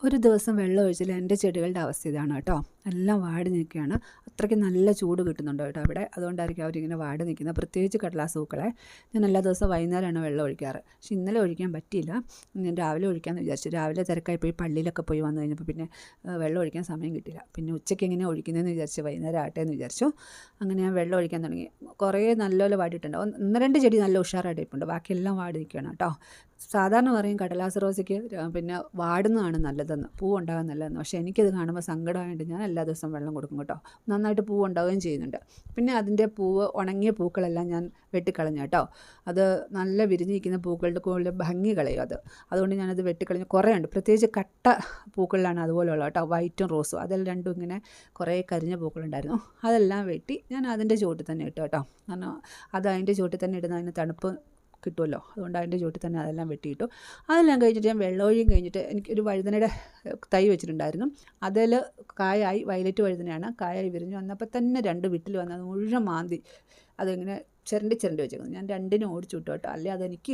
ഒരു ദിവസം വെള്ളം ഒഴിച്ചാൽ എൻ്റെ ചെടികളുടെ അവസ്ഥ ഇതാണ് കേട്ടോ. എല്ലാം വാടി നിൽക്കുകയാണ്. അത്രയ്ക്ക് നല്ല ചൂട് കിട്ടുന്നുണ്ട് കേട്ടോ ഇവിടെ. അതുകൊണ്ടായിരിക്കും അവരിങ്ങനെ വാടി നിൽക്കുന്നത്. പ്രത്യേകിച്ച് കടലാസ് പൂക്കളെ ഞാൻ എല്ലാ ദിവസവും വൈകുന്നേരമാണ് വെള്ളം ഒഴിക്കാറ്. പക്ഷേ ഇന്നലെ ഒഴിക്കാൻ പറ്റിയില്ല. ഞാൻ രാവിലെ ഒഴിക്കാമെന്ന് വിചാരിച്ചു. രാവിലെ തിരക്കായി പോയി പള്ളിയിലൊക്കെ പോയി വന്നു കഴിഞ്ഞപ്പോൾ പിന്നെ വെള്ളം ഒഴിക്കാൻ സമയം കിട്ടില്ല. പിന്നെ ഉച്ചയ്ക്ക് എങ്ങനെ ഒഴിക്കുന്നതെന്ന് വിചാരിച്ചു, വൈകുന്നേരം ആട്ടെ എന്ന് വിചാരിച്ചു. അങ്ങനെ ഞാൻ വെള്ളം ഒഴിക്കാൻ തുടങ്ങി. കുറേ നല്ലപോലെ വാടിയിട്ടുണ്ട്. ഒന്ന് രണ്ട് ചെടി നല്ല ഉഷാറായിട്ട് ഇരിപ്പുണ്ട്. ബാക്കിയെല്ലാം വാടി നിൽക്കുകയാണ് കേട്ടോ. സാധാരണ പറയും കടലാസ് റോസയ്ക്ക് പിന്നെ വാടുന്നതാണ് നല്ലതെന്ന്, പൂവുണ്ടാകാൻ നല്ലതെന്ന്. പക്ഷേ എനിക്കത് കാണുമ്പോൾ സങ്കടമായിട്ട് ഞാൻ എല്ലാ ദിവസവും വെള്ളം കൊടുക്കും കേട്ടോ. നന്നായിട്ട് പൂവുണ്ടാവുകയും ചെയ്യുന്നുണ്ട്. പിന്നെ അതിൻ്റെ പൂവ്, ഉണങ്ങിയ പൂക്കളെല്ലാം ഞാൻ വെട്ടിക്കളഞ്ഞു കേട്ടോ. അത് നല്ല വിരിഞ്ഞിരിക്കുന്ന പൂക്കളുടെ കൂടുതൽ ഭംഗി കളയും അത്. അതുകൊണ്ട് ഞാനത് വെട്ടിക്കളഞ്ഞു. കുറേ ഉണ്ട്, പ്രത്യേകിച്ച് കട്ട പൂക്കളിലാണ് അതുപോലെയുള്ള കേട്ടോ, വൈറ്റും റോസും. അതെല്ലാം രണ്ടും ഇങ്ങനെ കുറേ കരിഞ്ഞ പൂക്കളുണ്ടായിരുന്നു. അതെല്ലാം വെട്ടി ഞാൻ അതിൻ്റെ ചുവട്ടിൽ തന്നെ ഇട്ടു കേട്ടോ. കാരണം അത് അതിൻ്റെ ചുവട്ടിൽ തന്നെ ഇടുന്ന അതിന് തണുപ്പ് കിട്ടുമല്ലോ. അതുകൊണ്ട് അതിൻ്റെ ചുവട്ടിൽ തന്നെ അതെല്ലാം വെട്ടിയിട്ടു. അതെല്ലാം കഴിഞ്ഞിട്ട് ഞാൻ വെള്ളമൊഴിയും കഴിഞ്ഞിട്ട് എനിക്കൊരു വഴുതനയുടെ തൈ വെച്ചിട്ടുണ്ടായിരുന്നു. അതിൽ കായായി, വയലറ്റ് വഴുതനയാണ്, കായായി വിരിഞ്ഞു വന്നപ്പോൾ തന്നെ 2 വിട്ടിൽ വന്ന് അത് മുഴുവൻ മാന്തി അതിങ്ങനെ ചിരണ്ടി വെച്ചേക്കുന്നു. ഞാൻ രണ്ടിനും ഓടിച്ചു വിട്ടു കേട്ടോ. അല്ലേ അതെനിക്ക്